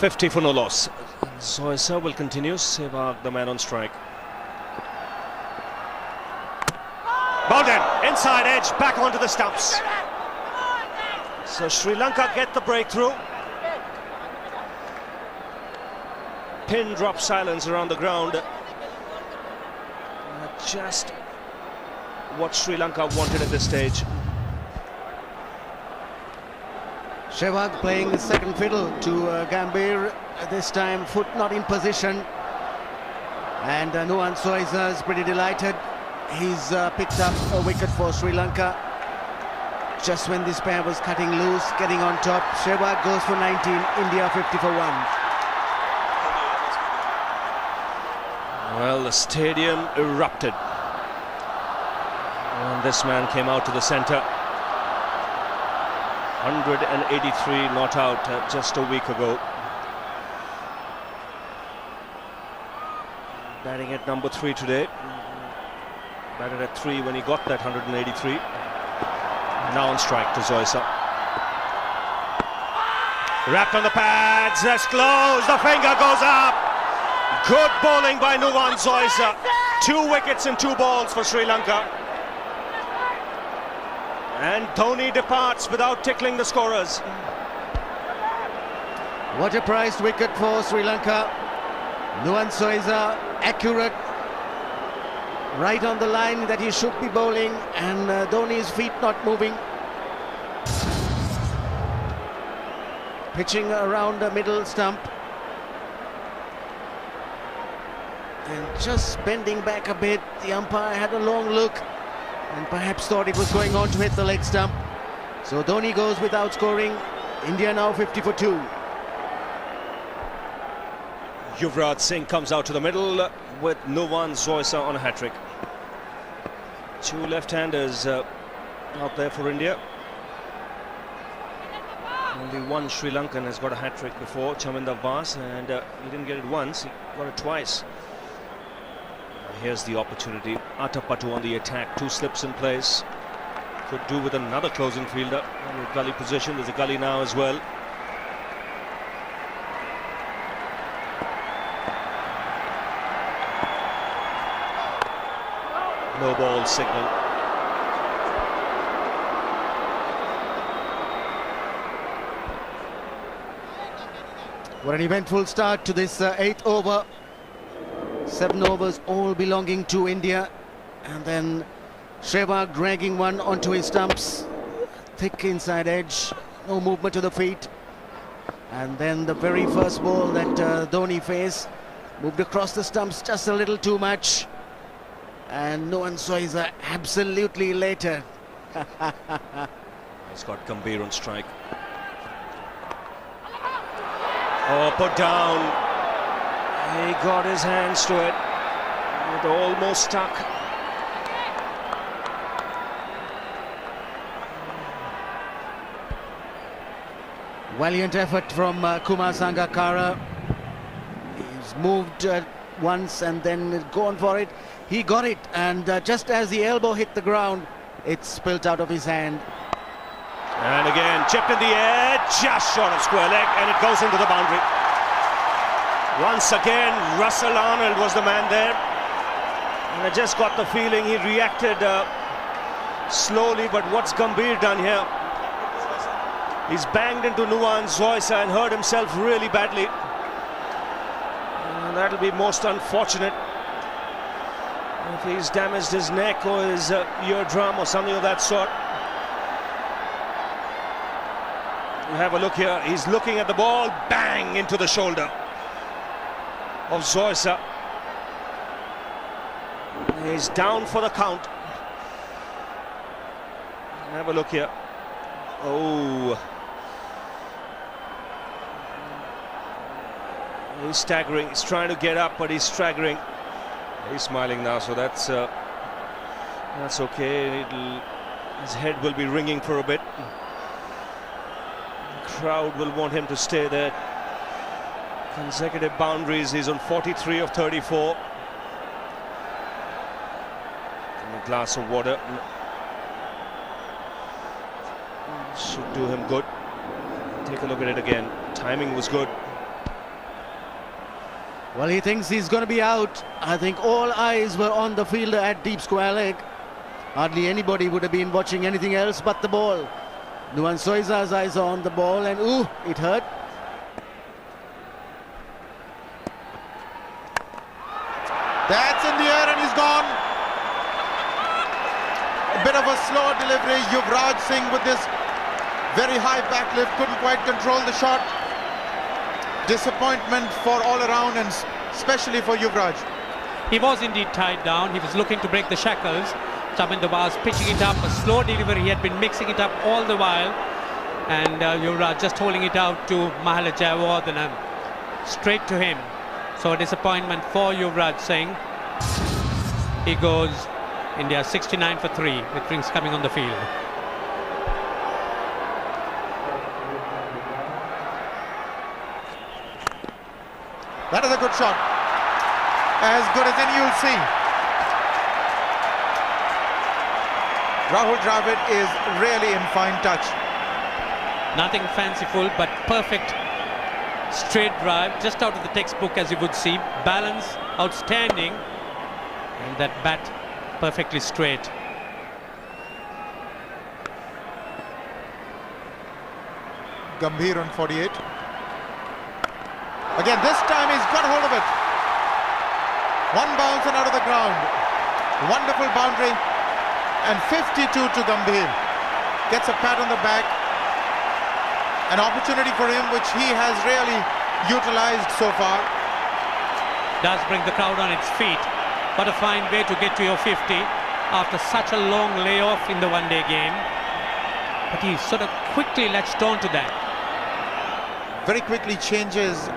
50 for no loss. Zoysa will continue. Sehwag, the man on strike. Bowled in, inside edge, back onto the stumps. So Sri Lanka get the breakthrough. Pin drop silence around the ground. Just what Sri Lanka wanted at this stage. Sehwag playing the second fiddle to Gambhir. This time foot not in position. And Nuwan Soiza is pretty delighted. He's picked up a wicket for Sri Lanka. Just when this pair was cutting loose, getting on top. Sehwag goes for 19, India 50 for 1. Well, the stadium erupted when this man came out to the centre. 183 not out just a week ago. Batting at number 3 today. Batted at 3 when he got that 183. Now on strike to Zoysa. Wrapped on the pads, that's close, the finger goes up. Good bowling by Nuwan Zoysa. 2 wickets in 2 balls for Sri Lanka. And Dhoni departs without tickling the scorers. What a prized wicket for Sri Lanka. Nuwan Soiza, accurate, right on the line that he should be bowling, and Dhoni's feet not moving. Pitching around the middle stump. And just bending back a bit. The umpire had a long look and perhaps thought it was going on to hit the leg stump. So Dhoni goes without scoring. India now 50 for 2. Yuvraj Singh comes out to the middle with Nuwan Zoysa on a hat-trick. 2 left-handers out there for India. Only one Sri Lankan has got a hat-trick before, Chaminda Vas, and he didn't get it once, he got it twice. Here's the opportunity. Atapattu on the attack, 2 slips in place. Could do with another closing fielder. In a gully position, there's a gully now as well. No ball signal. What an eventful start to this 8th over. 7 overs all belonging to India, and then Sehwag dragging one onto his stumps. Thick inside edge, no movement to the feet. And then the very first ball that Dhoni faced moved across the stumps just a little too much. And Nuwan Soiza absolutely elated. He's got Gambhir on strike. Oh, put down. He got his hands to it. It almost stuck. Valiant effort from Kumar Sangakkara. He's moved once and then gone for it. He got it, and just as the elbow hit the ground, it spilt out of his hand. And again, chipped in the air, just short of square leg, and it goes into the boundary. Once again, Russell Arnold was the man there. And I just got the feeling he reacted slowly, but what's Gambhir done here? He's banged into Nuwan Zoysa and hurt himself really badly. And that'll be most unfortunate if he's damaged his neck or his eardrum or something of that sort. You have a look here, he's looking at the ball, bang into the shoulder of Zoysa. He's down for the count. Have a look here. Oh, he's staggering. He's trying to get up, but he's staggering. He's smiling now, so that's okay. His head will be ringing for a bit. The crowd will want him to stay there. Consecutive boundaries. He's on 43 of 34. And a glass of water should do him good. Take a look at it again. Timing was good. Well, he thinks he's going to be out. I think all eyes were on the fielder at deep square leg. Hardly anybody would have been watching anything else but the ball. Nuwan Soiza's eyes are on the ball, and ooh, it hurt. That's in the air and he's gone. A bit of a slow delivery. Yuvraj Singh with this very high backlift couldn't quite control the shot. Disappointment for all around and especially for Yuvraj. He was indeed tied down. He was looking to break the shackles. Chaminda was pitching it up, a slow delivery. He had been mixing it up all the while. And Yuvraj just holding it out to Mahala Jayawardene, straight to him. So a disappointment for Yuvraj Singh. He goes India 69 for 3 with rings coming on the field. That is a good shot. As good as any you'll see. Rahul Dravid is really in fine touch. Nothing fanciful, but perfect straight drive, just out of the textbook, as you would see. Balance outstanding, and that bat perfectly straight. Gambhir on 48. Again, this time he's got hold of it. One bounce and out of the ground. Wonderful boundary. And 52 to Gambhir. Gets a pat on the back. An opportunity for him which he has really utilized so far. Does bring the crowd on its feet. What a fine way to get to your 50 after such a long layoff in the one-day game. But he sort of quickly latched on to that. Very quickly changes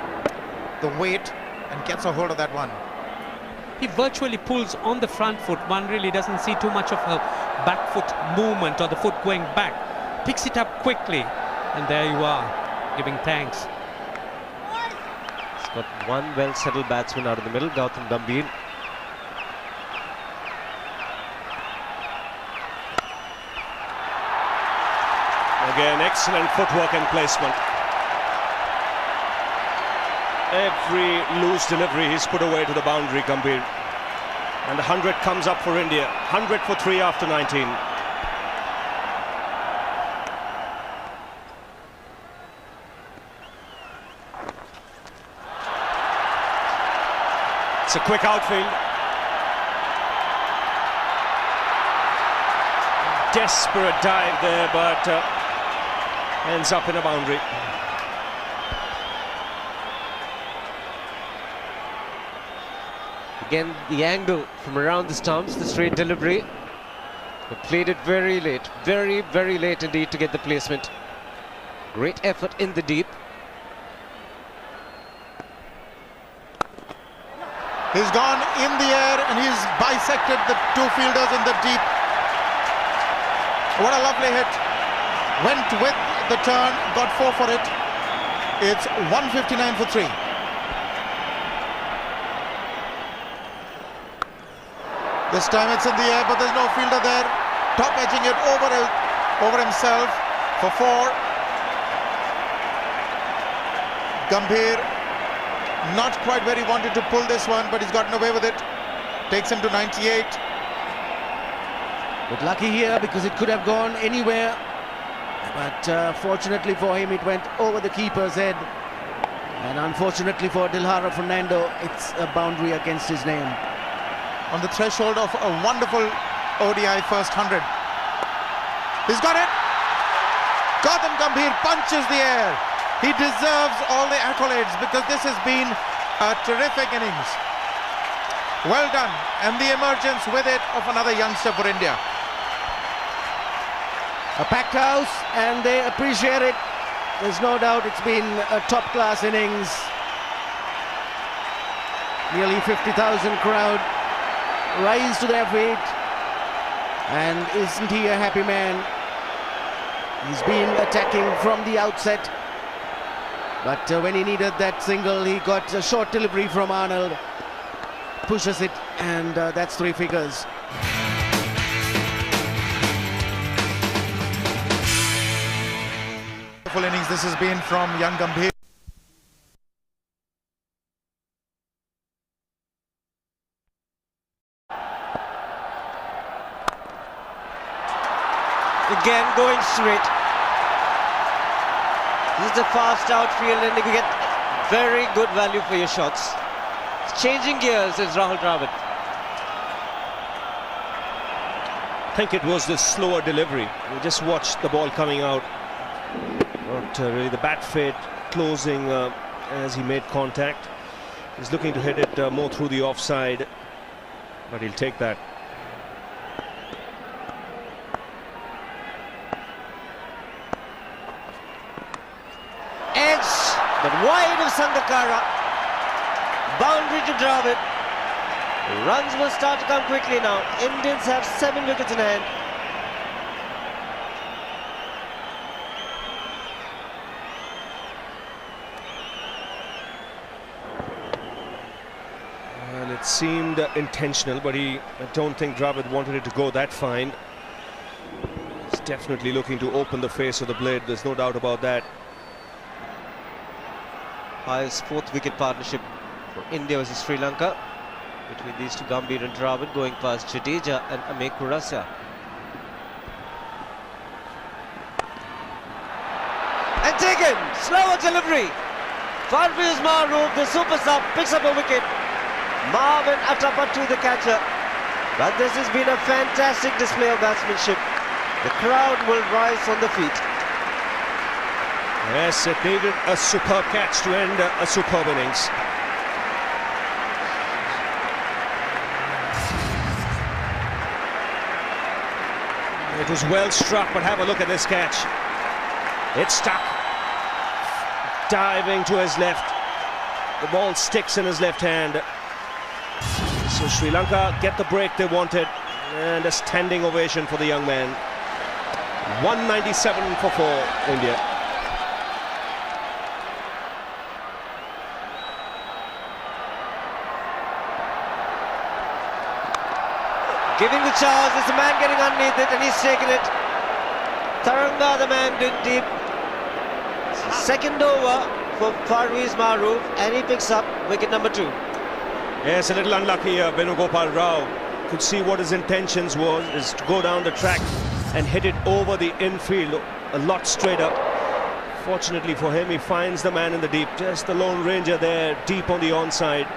the weight and gets a hold of that one. He virtually pulls on the front foot. One really doesn't see too much of a back foot movement or the foot going back. Picks it up quickly, and there you are, giving thanks. He's got one well-settled batsman out of the middle, Gautam Gambhir. Again, excellent footwork and placement. Every loose delivery he's put away to the boundary, Gambhir. And 100 comes up for India. 100 for 3 after 19. It's a quick outfield. Desperate dive there, but ends up in a boundary. Again, the angle from around the stumps, the straight delivery. They played it very late, very, very late indeed to get the placement. Great effort in the deep. He's gone in the air and he's bisected the two fielders in the deep. What a lovely hit. Went with the turn, got 4 for it. It's 159 for 3. This time it's in the air, but there's no fielder there. Top edging it over himself for 4. Gambhir not quite where he wanted to pull this one, but he's gotten away with it. Takes him to 98. But lucky here because it could have gone anywhere. But fortunately for him, it went over the keeper's head. And unfortunately for Dilhara Fernando, it's a boundary against his name. On the threshold of a wonderful ODI first 100. He's got it. Gautam Gambhir punches the air. He deserves all the accolades because this has been a terrific innings. Well done. And the emergence with it of another youngster for India. A packed house, and they appreciate it. There's no doubt it's been a top-class innings. Nearly 50,000 crowd rise to their feet. And isn't he a happy man? He's been attacking from the outset. But when he needed that single, he got a short delivery from Arnold. Pushes it, and that's 3 figures. Innings this has been from young Gambhir. to it. This is the fast outfield and you get very good value for your shots. It's changing gears is Rahul Dravid. I think it was the slower delivery. You just watched the ball coming out. Not really the bat fade closing as he made contact. He's looking to hit it more through the offside, but he'll take that. Edge, but wide of Sangakkara. Boundary to Dravid. Runs will start to come quickly now. Indians have 7 wickets in hand. And it seemed intentional, but I don't think Dravid wanted it to go that fine. He's definitely looking to open the face of the blade, there's no doubt about that. Highest 4th wicket partnership for India versus Sri Lanka between these two, Gambhir and Dravid, going past Jadeja and Ame Kurasya. And taken! Slower delivery! Parvez Maroof, the super sub, picks up a wicket. Marvin Attappa to the catcher. But this has been a fantastic display of batsmanship. The crowd will rise on the feet. Yes, it needed a superb catch to end a superb innings. It was well struck, but have a look at this catch. It's stuck. Diving to his left. The ball sticks in his left hand. So Sri Lanka get the break they wanted, and a standing ovation for the young man. 197 for 4, India. Giving the charge, there's a man getting underneath it and he's taken it. Taranga, the man, did deep. Second over for Parvez Maroof and he picks up wicket number 2. Yes, a little unlucky here. Venugopal Rao could see what his intentions was, is to go down the track and hit it over the infield a lot straighter. Fortunately for him, he finds the man in the deep. Just the Lone Ranger there, deep on the onside.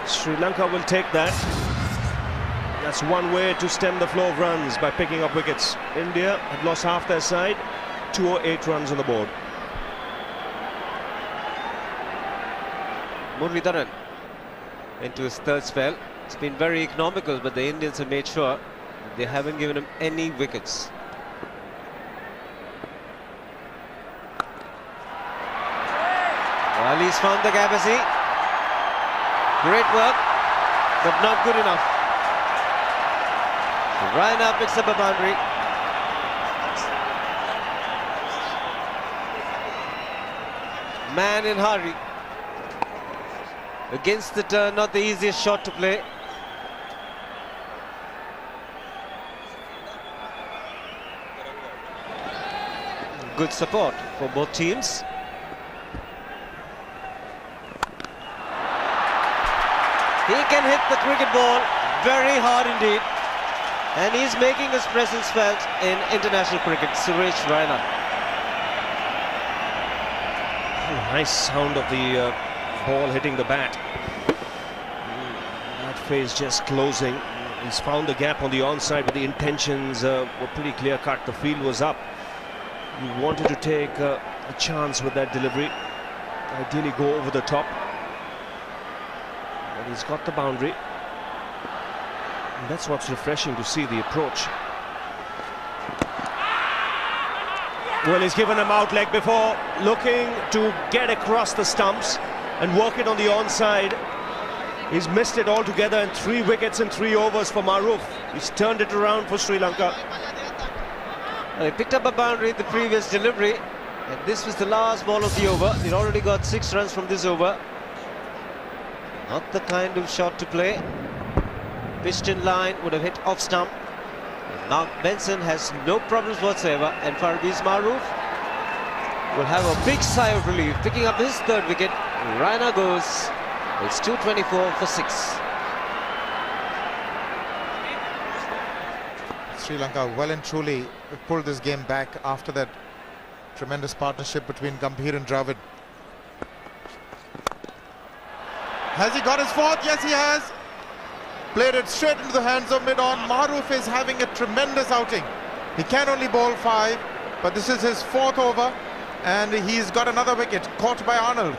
Sri Lanka will take that. That's one way to stem the flow of runs, by picking up wickets. India had lost half their side, 208 runs on the board. Muralidharan into his 3rd spell. It's been very economical, but the Indians have made sure they haven't given him any wickets. Well, he's found the gap, has he? Great work, but not good enough. Raina picks up a boundary. Man in hurry. Against the turn, not the easiest shot to play. Good support for both teams. He can hit the cricket ball very hard indeed. And he's making his presence felt in international cricket. Suresh Raina. Nice sound of the ball hitting the bat. That phase just closing. He's found the gap on the onside, but the intentions were pretty clear cut. The field was up. He wanted to take a chance with that delivery. Ideally go over the top. But he's got the boundary. And that's what's refreshing to see, the approach. Well, he's given him out leg before, looking to get across the stumps and work it on the onside. He's missed it altogether, and 3 wickets in 3 overs for Maroof. He's turned it around for Sri Lanka. Well, he picked up a boundary in the previous delivery, and this was the last ball of the over. He'd already got 6 runs from this over. Not the kind of shot to play. Pitched in line, would have hit off stump. Now Benson has no problems whatsoever, and Parvez Maroof will have a big sigh of relief, picking up his 3rd wicket. Raina goes. It's 224 for 6. Sri Lanka well and truly pulled this game back after that tremendous partnership between Gambhir and Dravid. Has he got his fourth? Yes, he has. Played it straight into the hands of mid-on. Maruf is having a tremendous outing. He can only bowl 5, but this is his 4th over, and he's got another wicket caught by Arnold.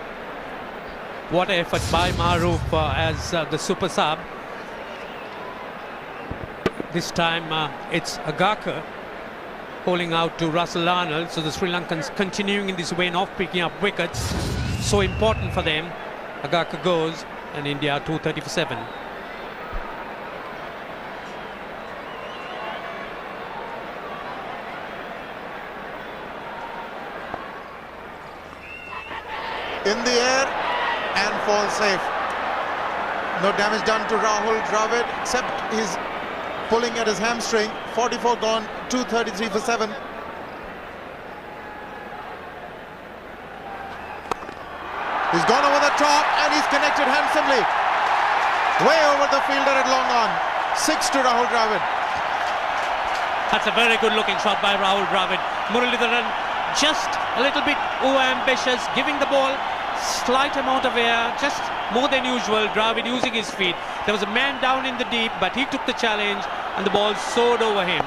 What an effort by Maruf as the super sub. This time it's Agaka holding out to Russell Arnold. So the Sri Lankans continuing in this vein of picking up wickets. So important for them. Agaka goes and India 230 for 7. In the air and falls safe. No damage done to Rahul Dravid except his pulling at his hamstring. 44 gone, 233 for 7. He's gone over the top and he's connected handsomely. Way over the fielder at long on. 6 to Rahul Dravid. That's a very good looking shot by Rahul Dravid. Muralidharan just a little bit ambitious, giving the ball slight amount of air, just more than usual. Dravid using his feet. There was a man down in the deep, but he took the challenge and the ball soared over him.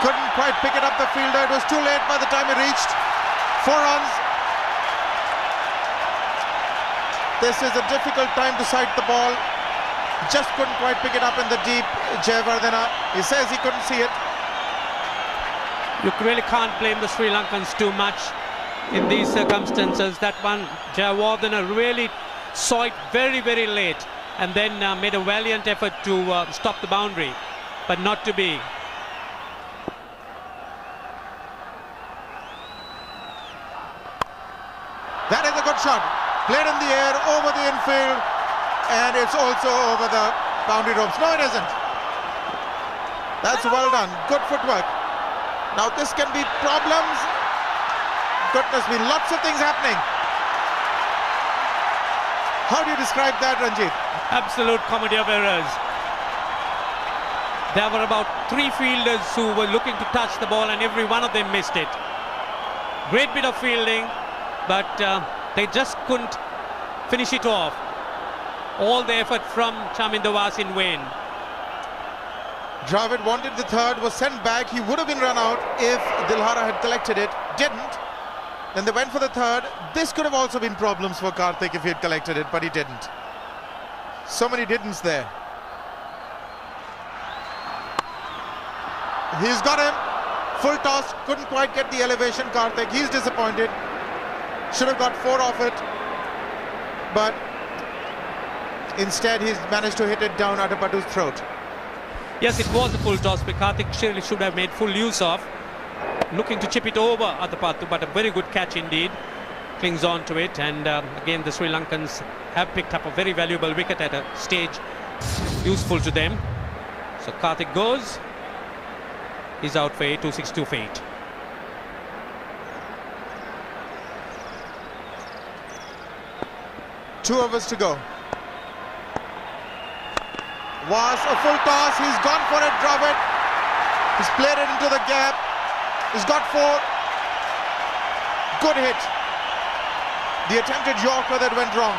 Couldn't quite pick it up the fielder. It was too late by the time he reached. 4 runs. This is a difficult time to sight the ball. Just couldn't quite pick it up in the deep. Jayawardena, he says he couldn't see it. You really can't blame the Sri Lankans too much in these circumstances. That one, Jayawardena really saw it very, very late and then made a valiant effort to stop the boundary, but not to be. That is a good shot. Played in the air, over the infield, and it's also over the boundary ropes. No, it isn't. That's well done. Good footwork. Now this can be problems. Goodness me, lots of things happening. How do you describe that, Ranjit? Absolute comedy of errors. There were about 3 fielders who were looking to touch the ball and every one of them missed it. Great bit of fielding, but they just couldn't finish it off. All the effort from Chaminda was in vain. Dravid wanted the third, was sent back. He would have been run out if Dilhara had collected it. Didn't. Then they went for the third. This could have also been problems for Karthik if he had collected it, but he didn't. So many didn'ts there. He's got him. Full toss. Couldn't quite get the elevation, Karthik. He's disappointed. Should have got 4 off it. But instead he's managed to hit it down Atapatu's throat. Yes, it was a full toss, but Karthik surely should have made full use of. Looking to chip it over Atapattu, but a very good catch indeed. Clings on to it, and again the Sri Lankans have picked up a very valuable wicket at a stage useful to them. So Karthik goes. He's out for 8, 262 for 8. Two overs to go. Was a full toss. He's gone for it, Dravid. He's played it into the gap. He's got 4. Good hit. The attempted Yorker that went wrong.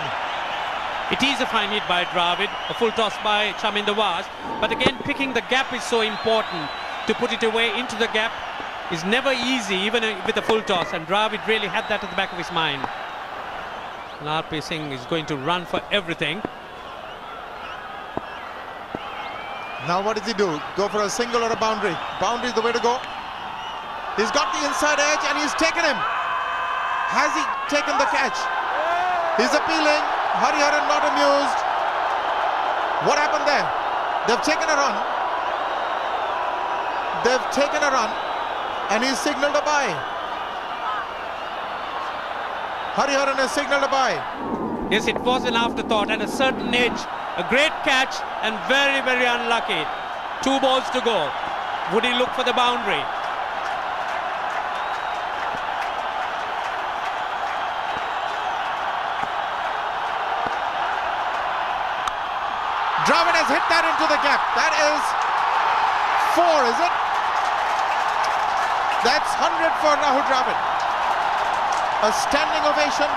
It is a fine hit by Dravid. A full toss by Chaminda Was. But again, picking the gap is so important. To put it away into the gap is never easy, even with a full toss. And Dravid really had that at the back of his mind. Larpi Singh is going to run for everything. Now what does he do? Go for a single or a boundary? Boundary is the way to go. He's got the inside edge and he's taken him. Has he taken the catch? He's appealing. Hariharan not amused. What happened there? They've taken a run. They've taken a run and he's signalled a bye. Hariharan has signalled a bye. Yes, it was an afterthought and a certain edge. A great catch and very, very unlucky. 2 balls to go. Would he look for the boundary? Dravid has hit that into the gap. That is 4, is it? That's 100 for Rahul Dravid. A standing ovation.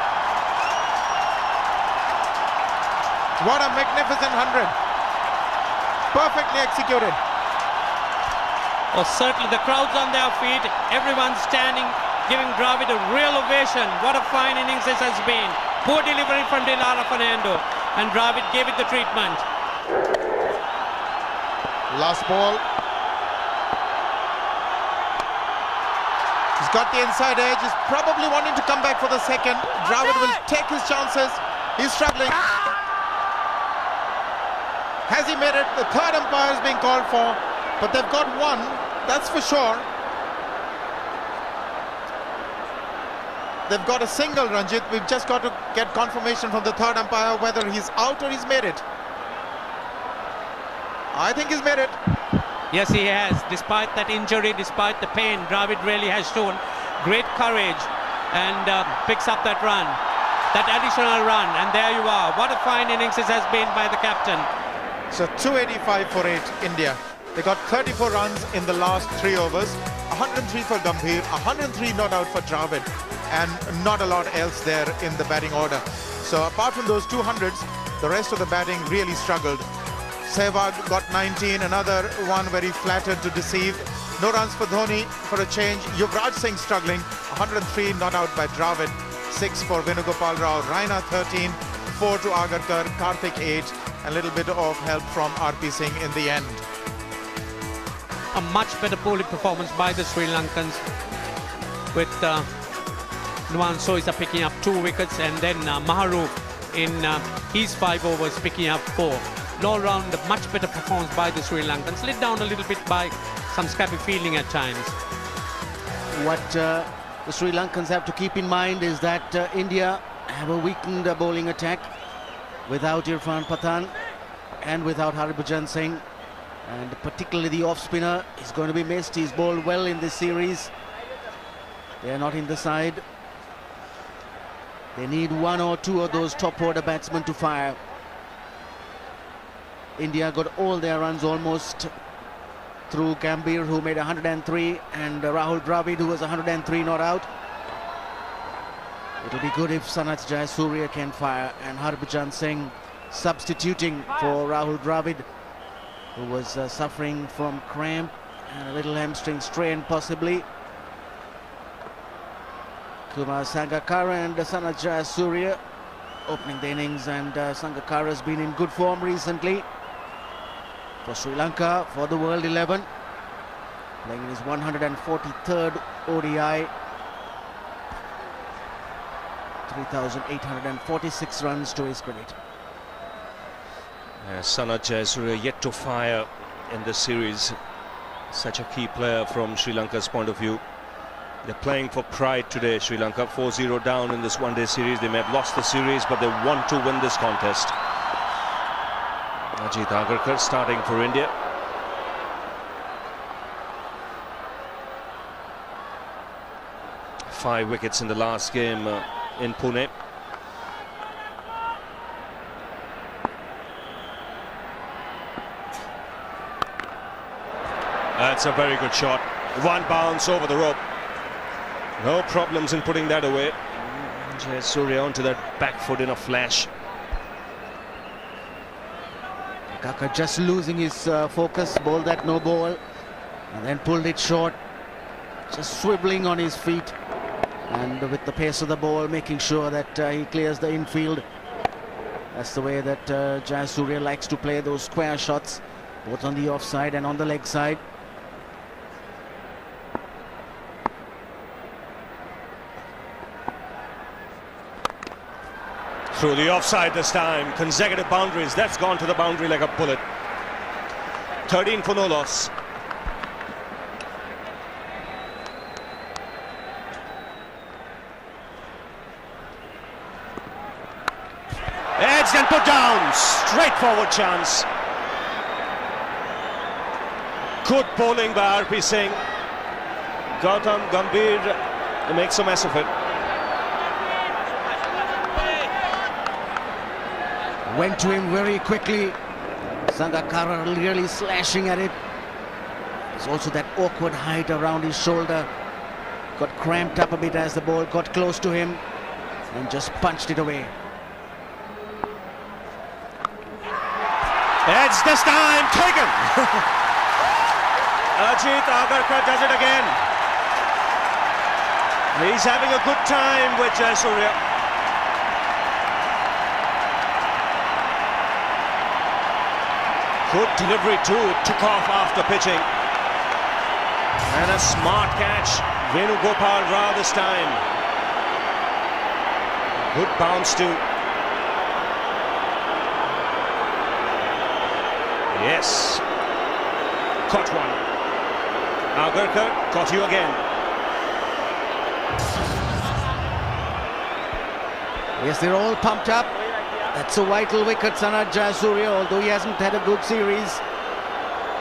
What a magnificent 100. Perfectly executed. Oh, certainly the crowd's on their feet. Everyone's standing, giving Dravid a real ovation. What a fine innings this has been. Poor delivery from Dilara Fernando, and Dravid gave it the treatment. Last ball. He's got the inside edge. He's probably wanting to come back for the second. Dravid will take his chances. He's struggling. Has he made it? The third umpire is being called for, but they've got one, that's for sure. They've got a single, Ranjit. We've just got to get confirmation from the third umpire whether he's out or he's made it. I think he's made it. Yes, he has. Despite that injury, despite the pain, Dravid really has shown great courage and picks up that run, that additional run. And there you are. What a fine innings this has been by the captain. So 285 for 8, India. They got 34 runs in the last 3 overs. 103 for Gambhir, 103 not out for Dravid, and not a lot else there in the batting order. So apart from those 200s, the rest of the batting really struggled. Sehwag got 19, another one very flattered to deceive. No runs for Dhoni for a change. Yuvraj Singh struggling, 103 not out by Dravid, 6 for Venugopal Rao. Raina 13, 4 to Agarkar, Karthik 8, a little bit of help from RP Singh in the end. A much better bowling performance by the Sri Lankans, with Nuwan Soisa picking up 2 wickets, and then Maharu in his 5 overs picking up 4. All round, a much better performance by the Sri Lankans, let down a little bit by some scrappy fielding at times. What the Sri Lankans have to keep in mind is that India have a weakened bowling attack without Irfan Pathan and without Harbhajan Singh, and particularly the off-spinner is going to be missed. He's bowled well in this series. They are not in the side. They need 1 or 2 of those top-order batsmen to fire. India got all their runs almost through Gambhir, who made 103, and Rahul Dravid, who was 103 not out. It'll be good if Sanat Jayasuriya can fire, and Harbhajan Singh substituting for Rahul Dravid, who was suffering from cramp and a little hamstring strain possibly. Kumar Sangakkara and Sanat Jayasuriya opening the innings, and Sangakkara has been in good form recently for Sri Lanka for the World 11, playing in his 143rd ODI. 3,846 runs to his credit. Sanat Jayasuriya yet to fire in this series. Such a key player from Sri Lanka's point of view. They're playing for pride today, Sri Lanka. 4-0 down in this one-day series. They may have lost the series, but they want to win this contest. Ajit Agarkar starting for India. Five wickets in the last game in Pune. That's a very good shot. One bounce over the rope. No problems in putting that away. Jayasuriya onto that back foot in a flash. Kaka just losing his focus, bowled that no ball and then pulled it short, just swiveling on his feet, and with the pace of the ball making sure that he clears the infield. That's the way that Jayasuriya likes to play those square shots, both on the offside and on the leg side. Through the offside this time. Consecutive boundaries. That's gone to the boundary like a bullet. 13 for no loss. Edged and put down. Straightforward chance. Good bowling by RP Singh. Gautam Gambhir makes a mess of it. Went to him very quickly, Sangakkara really slashing at it. There's also that awkward height around his shoulder. Got cramped up a bit as the ball got close to him and just punched it away. Edge this time, taken! Ajit Agarkar does it again. He's having a good time with Jayasuriya. Good delivery too, it took off after pitching. And a smart catch, Venugopal Rao this time. Good bounce too. Yes, caught one. Agarkar caught you again. Yes, they're all pumped up. That's a vital wicket, Sanat Jayasuriya, although he hasn't had a good series.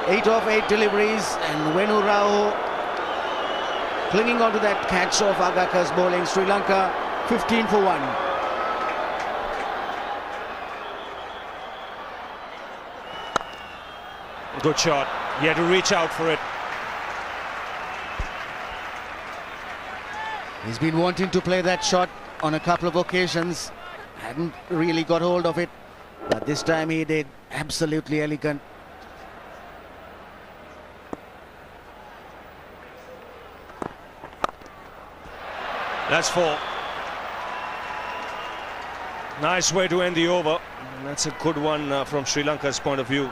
8 of 8 deliveries, and Venu Rao clinging onto that catch of Agarkar's bowling. Sri Lanka 15 for 1. Good shot. He had to reach out for it. He's been wanting to play that shot on a couple of occasions. Hadn't really got hold of it, but this time he did. Absolutely elegant. That's 4. Nice way to end the over. That's a good one from Sri Lanka's point of view.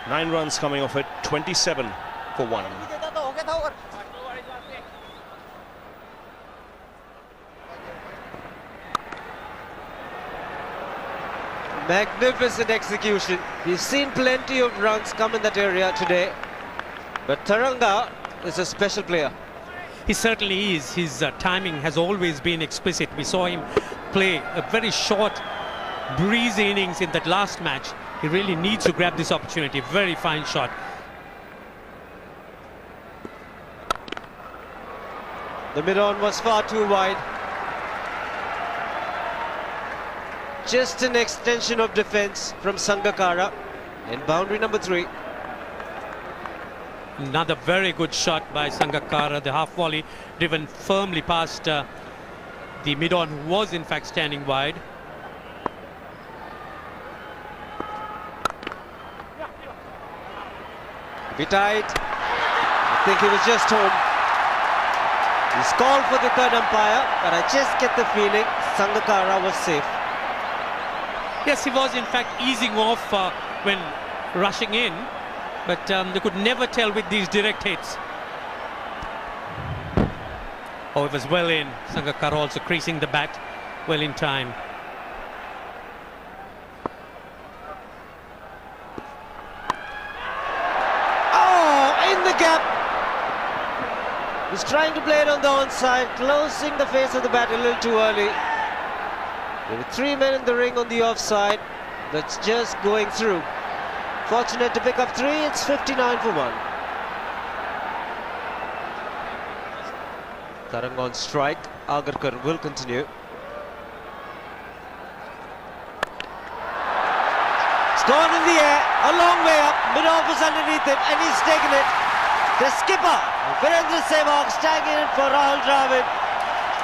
9 runs coming off it, 27 for 1. Magnificent execution. We've seen plenty of runs come in that area today, but Taranga is a special player. He certainly is. His timing has always been exquisite. We saw him play a very short, breezy innings in that last match. He really needs to grab this opportunity. Very fine shot. The mid-on was far too wide. Just an extension of defence from Sangakkara in boundary number 3. Another very good shot by Sangakkara. The half volley driven firmly past the mid-on, who was in fact standing wide. Be tight. I think he was just home. He's called for the third umpire, but I just get the feeling Sangakkara was safe. Yes, he was in fact easing off when rushing in, but they could never tell with these direct hits. Oh, it was well in. Sangakkara also creasing the bat well in time. Oh, in the gap. He's trying to play it on the onside, closing the face of the bat a little too early. There were 3 men in the ring on the offside. That's just going through. Fortunate to pick up 3. It's 59 for 1. Tarang on strike. Agarkar will continue. It's gone in the air, a long way up. Mid-off is underneath it, and he's taken it. The skipper, Virendra Sehwag, standing in for Rahul Dravid,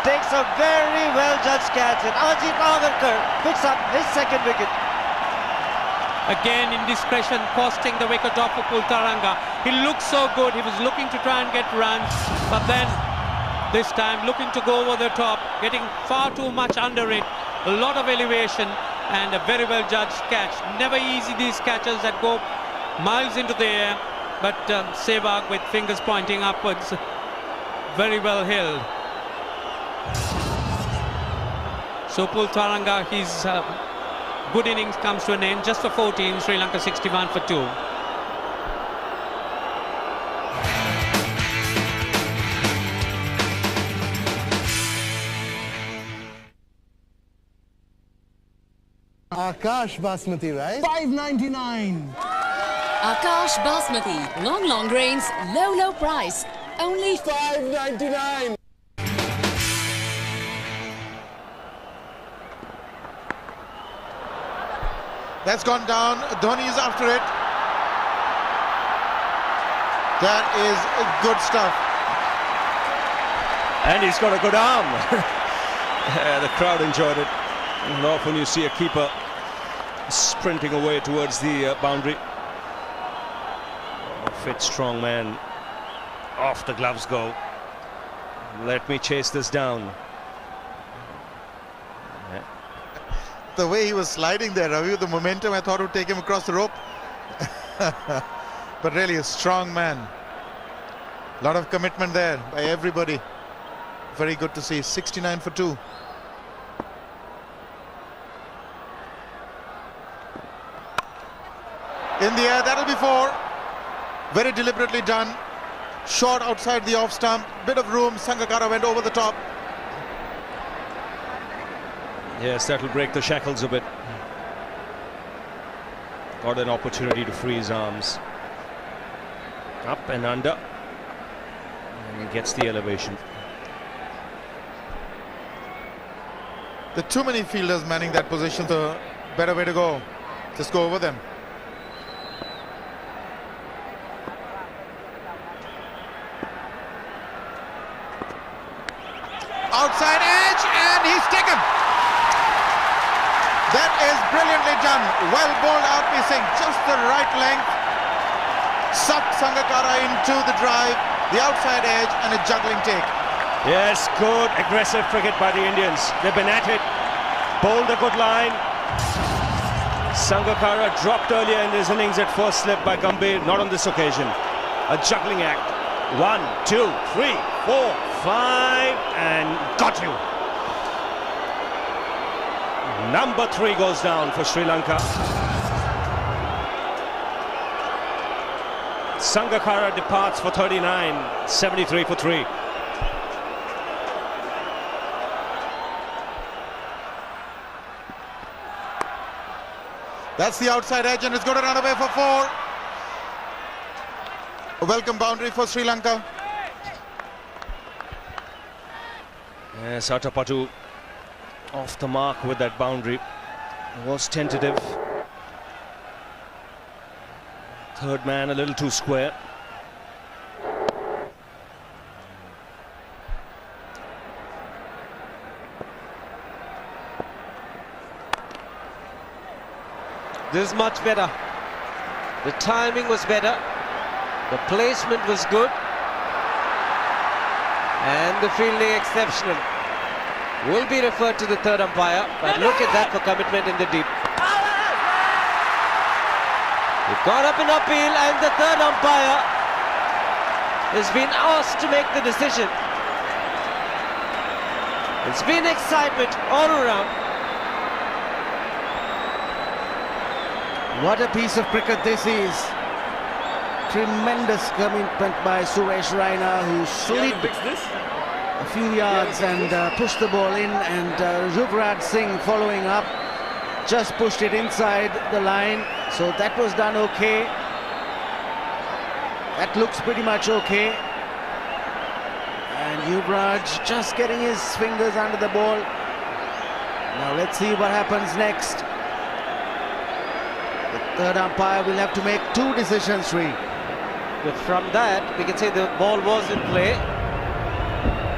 takes a very well-judged catch, and Ajit Agarkar picks up his second wicket. Again, indiscretion costing the wicket off for Taranga. He looked so good. He was looking to try and get runs, but then this time looking to go over the top, getting far too much under it. A lot of elevation and a very well-judged catch. Never easy, these catches that go miles into the air, but Sehwag with fingers pointing upwards, very well held. So Taranga, his good innings comes to an end, just for 14. Sri Lanka 61 for 2. Akash Basmati rice, $5.99. Akash Basmati, long grains, low price, only $5.99. That's gone down. Dhoni is after it. That is good stuff. And he's got a good arm. The crowd enjoyed it. And often you see a keeper sprinting away towards the boundary. Oh, fit, strong man. Off the gloves go. Let me chase this down. The way he was sliding there, Ravi, the momentum I thought would take him across the rope. But really a strong man. A lot of commitment there by everybody. Very good to see. 69 for 2. In the air, that'll be 4. Very deliberately done. Short outside the off stump. Bit of room. Sangakkara went over the top. Yes, that'll break the shackles a bit. Got an opportunity to free his arms. Up and under. And he gets the elevation. There are too many fielders manning that position. The better way to go. Just go over them. Outside edge, and he's taken. That is brilliantly done. Well bowled out piecing, just the right length. Sucked Sangakkara into the drive, the outside edge, and a juggling take. Yes, good aggressive cricket by the Indians. They've been at it. Bowled a good line. Sangakkara dropped earlier in his innings at first slip by Gambhir. Not on this occasion. A juggling act. 1, 2, 3, 4, 5, and got you. Number 3 goes down for Sri Lanka. Sangakkara departs for 39, 73 for 3. That's the outside edge, and it's going to run away for 4. A welcome boundary for Sri Lanka. Yes, Atapattu off the mark with that boundary. Was tentative. Third man a little too square. This is much better. The timing was better. The placement was good. And the fielding exceptional. Will be referred to the third umpire, but look at that for commitment in the deep. It got up in appeal, and the third umpire has been asked to make the decision. It's been excitement all around. What a piece of cricket this is. Tremendous commitment by Suresh Raina, who slid a few yards and pushed the ball in, and Yuvraj Singh following up just pushed it inside the line, so that was done okay. That looks pretty much okay, and Yuvraj just getting his fingers under the ball. Now let's see what happens next. The third umpire will have to make 2 decisions, Sri. But from that, we can say the ball was in play.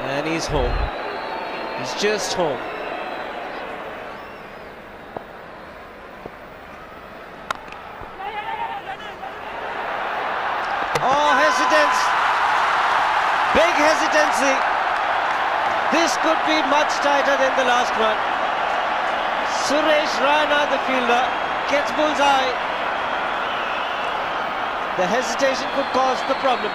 And he's home. He's just home. Oh, hesitance. Big hesitancy. This could be much tighter than the last one. Suresh Raina, the fielder, gets bullseye. The hesitation could cause the problem.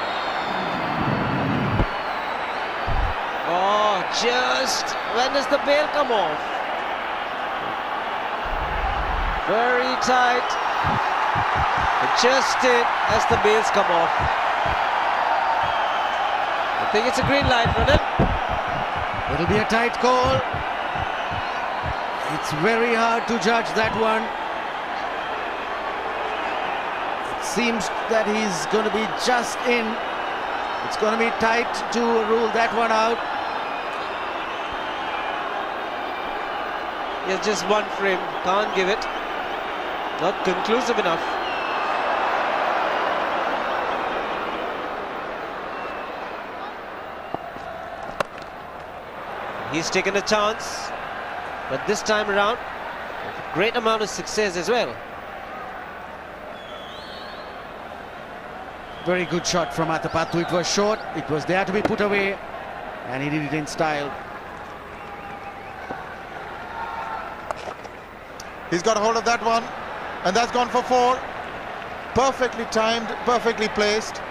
Oh, just when does the bail come off? Very tight. Just in as the bails come off. I think it's a green light, Ronan. It'll be a tight call. It's very hard to judge that one. It seems that he's going to be just in. It's going to be tight to rule that one out. Yes, just one frame, can't give it. Not conclusive enough. He's taken a chance, but this time around, a great amount of success as well. Very good shot from Athapaththu. It was short, it was there to be put away, and he did it in style. He's got a hold of that one, and that's gone for 4. Perfectly timed, perfectly placed.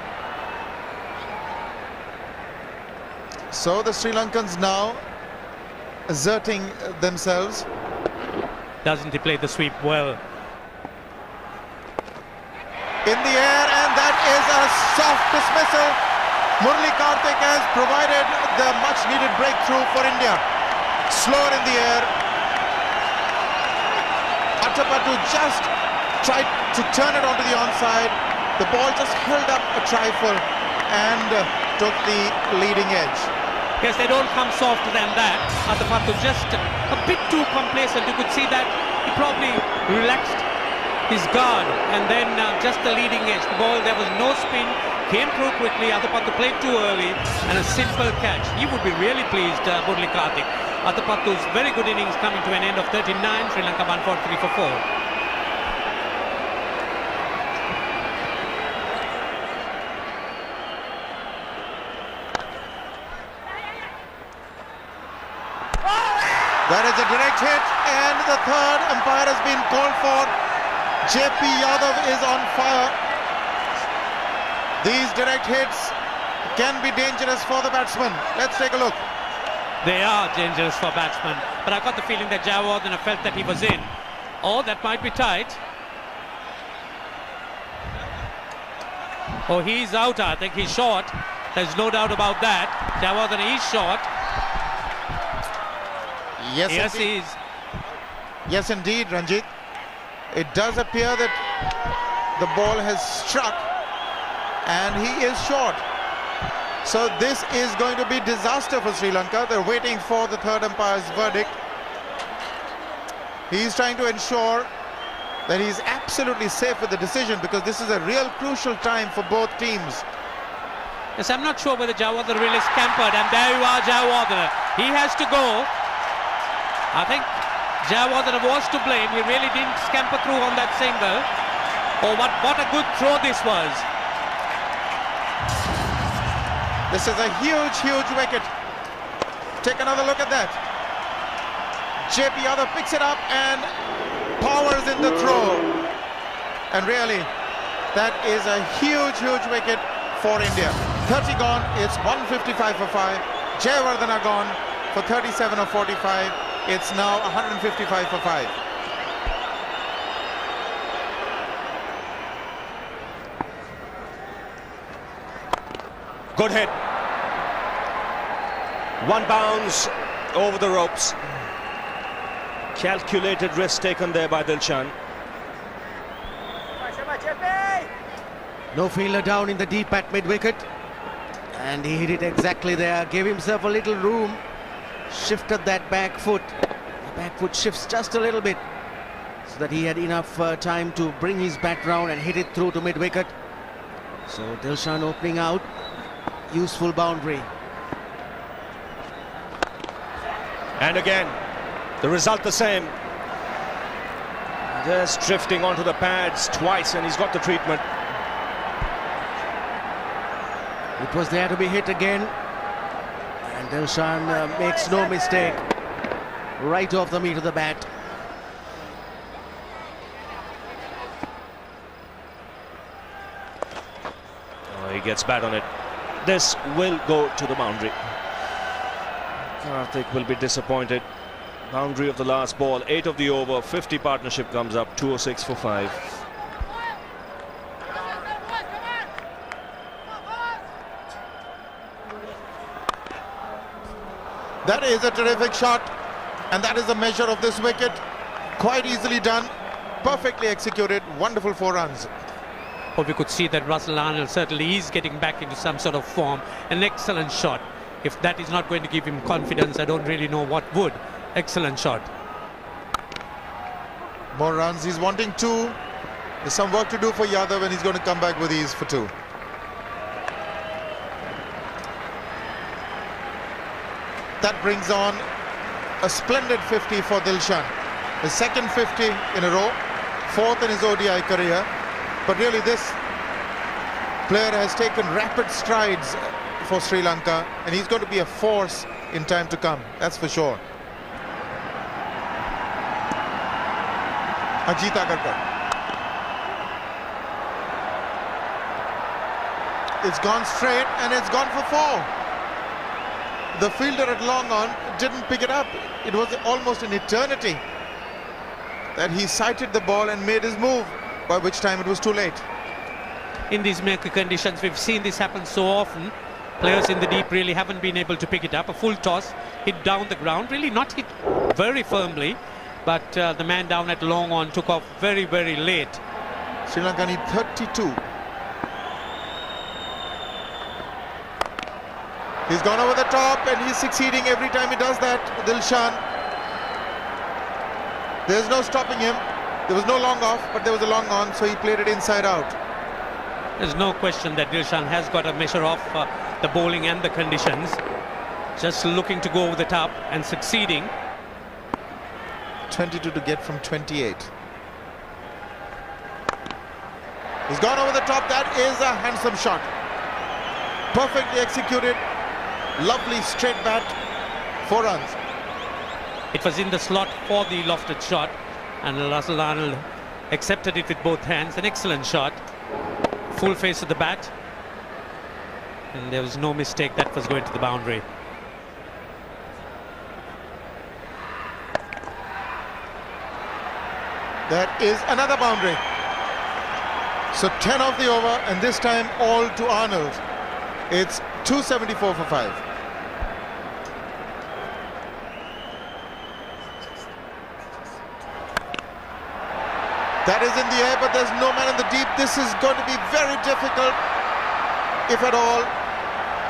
So the Sri Lankans now asserting themselves. Doesn't he play the sweep well? In the air, and that is a soft dismissal. Murali Karthik has provided the much needed breakthrough for India. Slower in the air. Athapaththu just tried to turn it onto the onside. The ball just held up a trifle and took the leading edge. Yes, they don't come softer than that. Athapaththu just a bit too complacent. You could see that he probably relaxed his guard, and then just the leading edge. The ball, there was no spin, came through quickly. Athapaththu played too early, and a simple catch. He would be really pleased, Murali Karthik. Athapaththu's very good innings coming to an end of 39. Sri Lanka 143 for 4. That is a direct hit, and the third umpire has been called for. JP Yadav is on fire. These direct hits can be dangerous for the batsman. Let's take a look. They are dangerous for batsmen, but I got the feeling that Jayawardene felt that he was in. Oh, that might be tight. Oh, he's out, I think. He's short. There's no doubt about that. Jayawardene is short. Yes, he is. Yes, indeed, Ranjit. It does appear that the ball has struck and he is short. So this is going to be disaster for Sri Lanka. They're waiting for the third umpire's verdict. He's trying to ensure that he's absolutely safe with the decision, because this is a real crucial time for both teams. Yes, I'm not sure whether Jayawardene really scampered, and there you are, Jayawardene. He has to go. I think Jayawardene was to blame. He really didn't scamper through on that single. Oh, what a good throw this was. This is a huge, huge wicket. Take another look at that. JP Yadav picks it up and powers in the throw. And really, that is a huge, huge wicket for India. 30 gone, it's 155 for 5. Jayawardene gone for 37 or 45. It's now 155 for 5. Good hit. One bounce over the ropes. Calculated risk taken there by Dilshan. No fielder down in the deep at mid-wicket, and he hit it exactly there. Gave himself a little room. Shifted that back foot. The back foot shifts just a little bit, so that he had enough time to bring his bat round and hit it through to mid-wicket. So Dilshan opening out. Useful boundary. And again, the result the same. Just drifting onto the pads twice, and he's got the treatment. It was there to be hit again. And Dilshan makes no mistake. Right off the meat of the bat. Oh, he gets bad on it. This will go to the boundary. Karthik will be disappointed. Boundary of the last ball, 8 of the over, 50 partnership comes up, 206 for 5. That is a terrific shot, and that is the measure of this wicket. Quite easily done, perfectly executed, wonderful 4 runs. Oh, we could see that Russell Arnold certainly is getting back into some sort of form. An excellent shot. If that is not going to give him confidence, I don't really know what would. Excellent shot. More runs. He's wanting 2. There's some work to do for Yadav, and he's going to come back with ease for 2. That brings on a splendid 50 for Dilshan. His second 50 in a row, 4th in his ODI career. But really this player has taken rapid strides for Sri Lanka, and he's going to be a force in time to come, that's for sure. Ajit Agarkar. It's gone straight and it's gone for 4. The fielder at long on didn't pick it up. It was almost an eternity that he sighted the ball and made his move, by which time it was too late. In these murky conditions, we've seen this happen so often. Players in the deep really haven't been able to pick it up. A full toss, hit down the ground, really not hit very firmly, but the man down at long on took off very, very late. Sri Lanka need 32. He's gone over the top and he's succeeding every time he does that, Dilshan. There's no stopping him. There was no long off, but there was a long on, so he played it inside out. There's no question that Dilshan has got a measure of the bowling and the conditions. Just looking to go over the top and succeeding. 22 to get from 28. He's gone over the top. That is a handsome shot. Perfectly executed. Lovely straight bat. 4 runs. It was in the slot for the lofted shot, and Russell Arnold accepted it with both hands. An excellent shot. Full face of the bat. And there was no mistake, that was going to the boundary. That is another boundary. So 10 off the over, and this time all to Arnold. It's 274 for 5. That is in the air, but there's no man in the deep. This is going to be very difficult, if at all.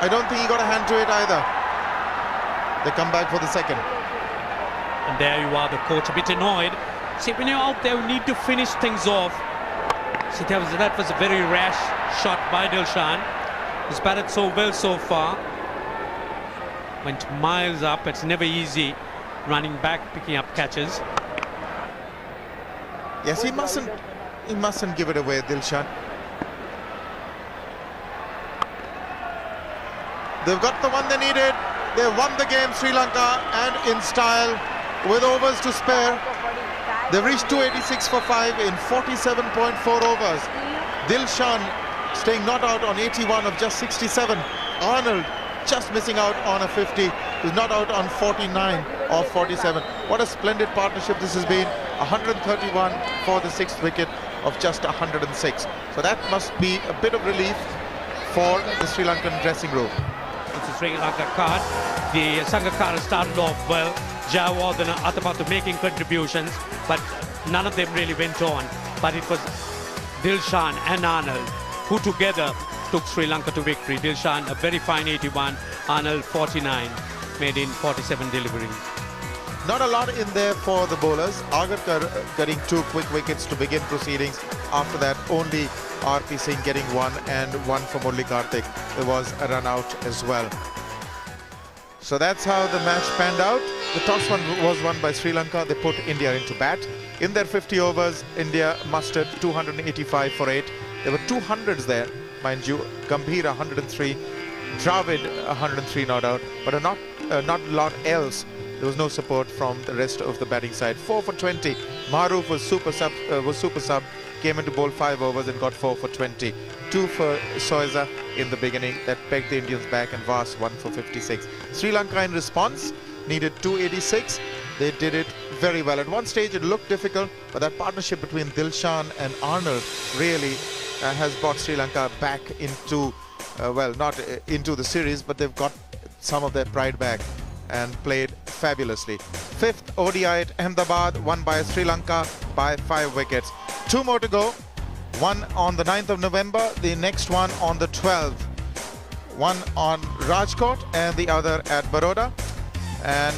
I don't think he got a hand to it either. They come back for the second. And there you are, the coach a bit annoyed. See, when you're out there, you need to finish things off. See, that was a very rash shot by Dilshan. He's batted so well so far. Went miles up. It's never easy running back, picking up catches. Yes, he mustn't give it away, Dilshan. They've got the one they needed. They won the game, Sri Lanka, and in style, with overs to spare. They've reached 286 for 5 in 47.4 overs. Dilshan staying not out on 81 of just 67. Arnold just missing out on a 50. He's not out on 49 of 47. What a splendid partnership this has been. 131 for the 6th wicket of just 106. So that must be a bit of relief for the Sri Lankan dressing room. It's a Sri Lanka card. The Sangakkara started off well. Jawad and Athapathu making contributions, but none of them really went on. But it was Dilshan and Arnold who together took Sri Lanka to victory. Dilshan a very fine 81, Arnold 49, made in 47 deliveries. Not a lot in there for the bowlers. Agarkar getting 2 quick wickets to begin proceedings. After that, only RP Singh getting 1 and 1 for Murali Karthik. There was a run out as well. So that's how the match panned out. The toss was won by Sri Lanka. They put India into bat. In their 50 overs, India mustered 285 for 8. There were 200s there, mind you. Gambhir 103, Dravid 103 not out, but not a lot else. There was no support from the rest of the batting side. 4 for 20. Maruf was super sub, came into bowl 5 overs and got 4 for 20. 2 for Soiza in the beginning. That pegged the Indians back, and Vas 1 for 56. Sri Lanka in response needed 286. They did it very well. At one stage it looked difficult, but that partnership between Dilshan and Arnold really has brought Sri Lanka back into, well, not into the series, but they've got some of their pride back and played fabulously. 5th ODI at Ahmedabad, won by Sri Lanka by 5 wickets. 2 more to go. One on the 9th of November, the next one on the 12th. One on Rajkot and the other at Baroda. And